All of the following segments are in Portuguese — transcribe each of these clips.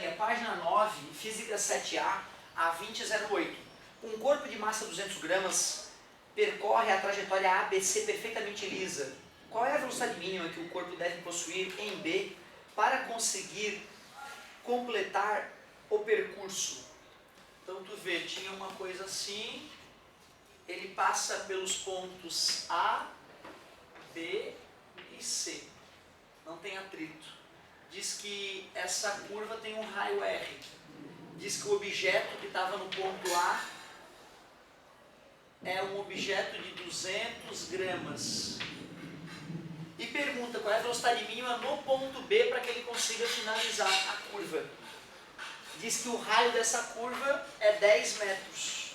matéria, página 9, Física 7A, A2008. Um corpo de massa 200 gramas percorre a trajetória ABC perfeitamente lisa. Qual é a velocidade mínima que o corpo deve possuir em B para conseguir completar o percurso? Então tu vê, tinha uma coisa assim, ele passa pelos pontos A, B e C. Não tem atrito. Diz que essa curva tem um raio R. Diz que o objeto que estava no ponto A é um objeto de 200 gramas. E pergunta qual é a velocidade mínima no ponto B para que ele consiga finalizar a curva. Diz que o raio dessa curva é 10 metros.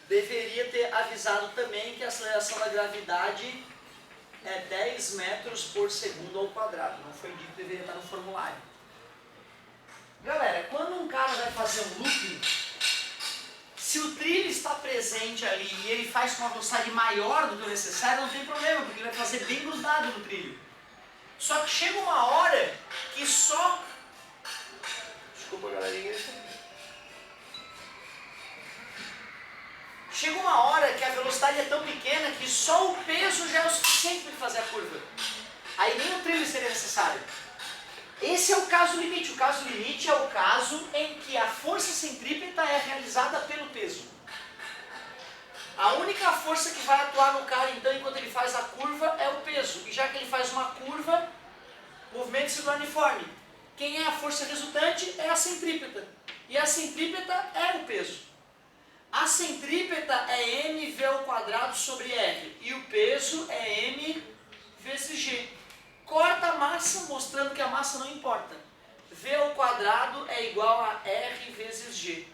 Deveria ter avisado também que a aceleração da gravidade é 10 metros por segundo ao quadrado. Não foi dito, deveria estar no formulário. Galera, quando um cara vai fazer um looping, se o trilho está presente ali e ele faz com uma velocidade maior do que o necessário, não tem problema, porque ele vai fazer bem grudado no trilho. Só que chega uma hora que só... Desculpa, galerinha. Chega uma hora que a velocidade é tão pequena que só o peso já é o suficiente para ele fazer a curva. Aí nem o trilho seria necessário. Esse é o caso limite. O caso limite é o caso em que a força centrípeta é realizada pelo peso. A única força que vai atuar no cara, então, enquanto ele faz a curva, é o peso. E já que ele faz uma curva, movimento circular uniforme. Quem é a força resultante é a centrípeta. E a centrípeta é o peso. A centrípeta é mv ao quadrado sobre r. E o peso é m vezes g. Corta a massa, mostrando que a massa não importa. V ao quadrado é igual a R vezes G.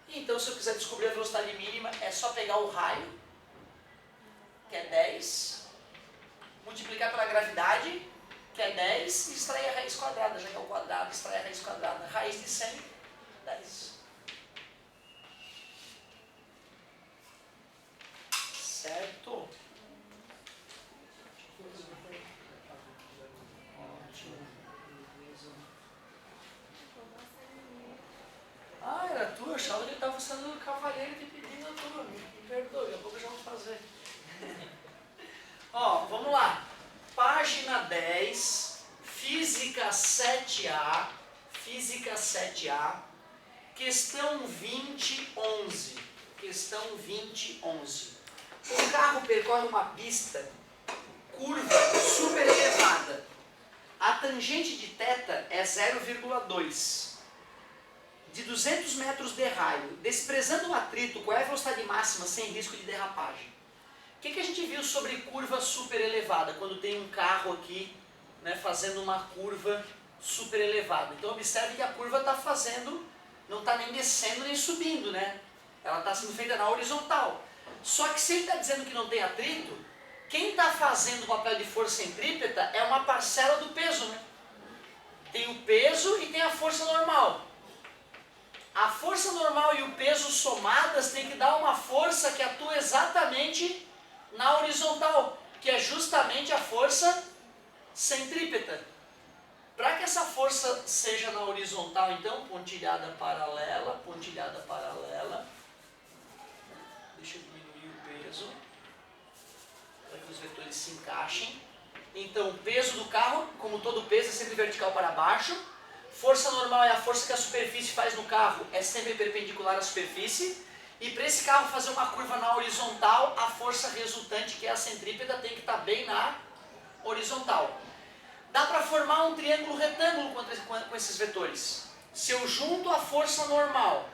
Então, se eu quiser descobrir a velocidade mínima, é só pegar o raio, que é 10, multiplicar pela gravidade, que é 10, e extrair a raiz quadrada. Já que é o quadrado, extrair a raiz quadrada. Raiz de 100, 10. Certo? Ah, era tu? Eu achava que ele estava sendo cavaleiro te pedindo a tua. Me perdoe, daqui a pouco eu já vou fazer. Ó, vamos lá. Página 10, Física 7A, Física 7A, questão 2011. Questão 2011. Um carro percorre uma pista curva super elevada. A tangente de θ é 0,2. De 200 metros de raio, desprezando o atrito, qual é a velocidade máxima sem risco de derrapagem? O que a gente viu sobre curva super elevada, quando tem um carro aqui, né, fazendo uma curva super elevada? Então observe que a curva está fazendo, não está nem descendo nem subindo, né? Ela está sendo feita na horizontal. Só que se ele está dizendo que não tem atrito, quem está fazendo o papel de força centrípeta é uma parcela do peso, né? Tem o peso e tem a força normal. A força normal e o peso somadas tem que dar uma força que atua exatamente na horizontal, que é justamente a força centrípeta. Para que essa força seja na horizontal, então, pontilhada paralela, deixa eu diminuir o peso, para que os vetores se encaixem. Então, o peso do carro, como todo peso, é sempre vertical para baixo. Força normal é a força que a superfície faz no carro, é sempre perpendicular à superfície. E para esse carro fazer uma curva na horizontal, a força resultante, que é a centrípeta, tem que estar bem na horizontal. Dá para formar um triângulo retângulo com esses vetores. Se eu junto a força normal,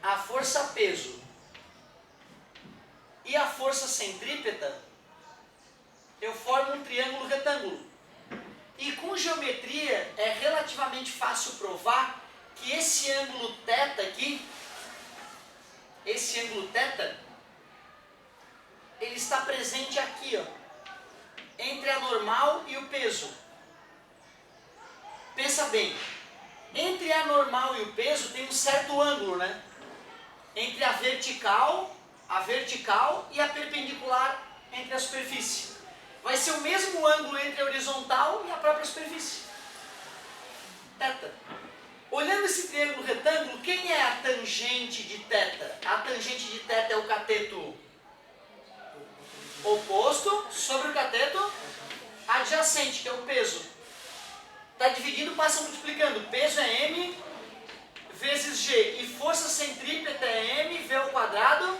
a força peso e a força centrípeta, eu formo um triângulo retângulo. E com geometria é relativamente fácil provar que esse ângulo θ aqui, esse ângulo θ, ele está presente aqui, ó, entre a normal e o peso. Pensa bem, entre a normal e o peso tem um certo ângulo, né? Entre a vertical e a perpendicular entre a superfície. Vai ser o mesmo ângulo entre a horizontal e a própria superfície. Θ. Olhando esse triângulo retângulo, quem é a tangente de θ? A tangente de θ é o cateto oposto sobre o cateto adjacente, que é o peso. Está dividindo, passa multiplicando. Peso é m vezes g. E força centrípeta é m v ao quadrado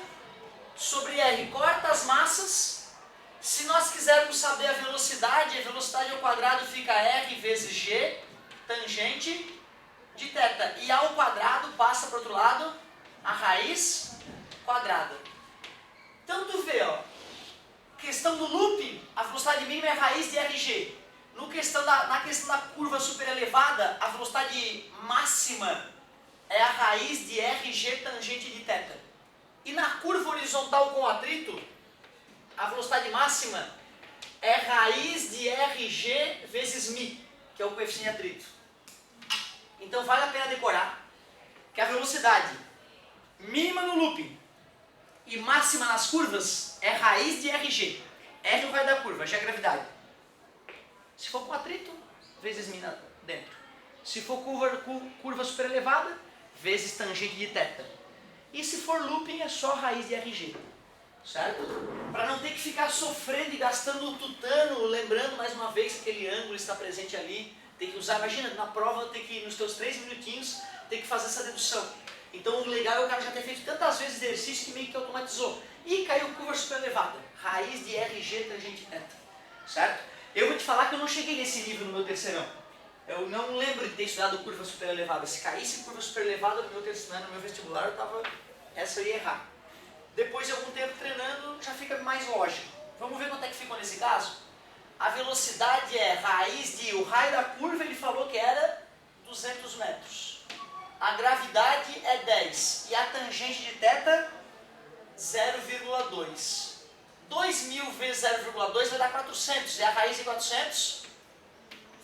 sobre r. Corta as massas. Se nós quisermos saber a velocidade ao quadrado fica r vezes g, tangente de θ. E ao quadrado passa para o outro lado a raiz quadrada. Então tu vê, ó, questão do looping, a velocidade mínima é a raiz de rg. Na questão da curva superelevada, a velocidade máxima é a raiz de rg tangente de θ. E na curva horizontal com atrito, a velocidade máxima é raiz de rg vezes μ, que é o coeficiente de atrito. Então vale a pena decorar que a velocidade mínima no looping e máxima nas curvas é raiz de rg. R é o raio da curva, G é a gravidade. Se for com atrito, vezes μ dentro. Se for curva super elevada, vezes tangente de θ. E se for looping, é só raiz de rg. Certo? Para não ter que ficar sofrendo e gastando o tutano, lembrando mais uma vez que aquele ângulo está presente ali, tem que usar, imagina, na prova, tem que, nos teus 3 minutinhos, tem que fazer essa dedução. Então o legal é o cara já ter feito tantas vezes exercício que meio que automatizou. E caiu curva super elevada, raiz de rg tangente de θ. Certo? Eu vou te falar que eu não cheguei nesse nível no meu terceirão. Eu não lembro de ter estudado curva super elevada. Se caísse curva super elevada no meu terceirão, no meu vestibular, essa eu ia errar. Depois de algum tempo treinando, já fica mais lógico. Vamos ver quanto é que ficou nesse caso? A velocidade é raiz de... O raio da curva ele falou que era 200 metros. A gravidade é 10. E a tangente de θ, 0,2. 2.000 vezes 0,2 vai dar 400. E a raiz de 400,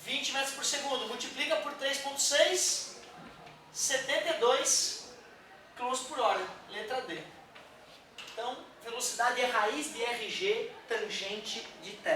20 metros por segundo. Multiplica por 3,6, 72 km por hora. Letra D. Então, velocidade é raiz de rg tangente de θ.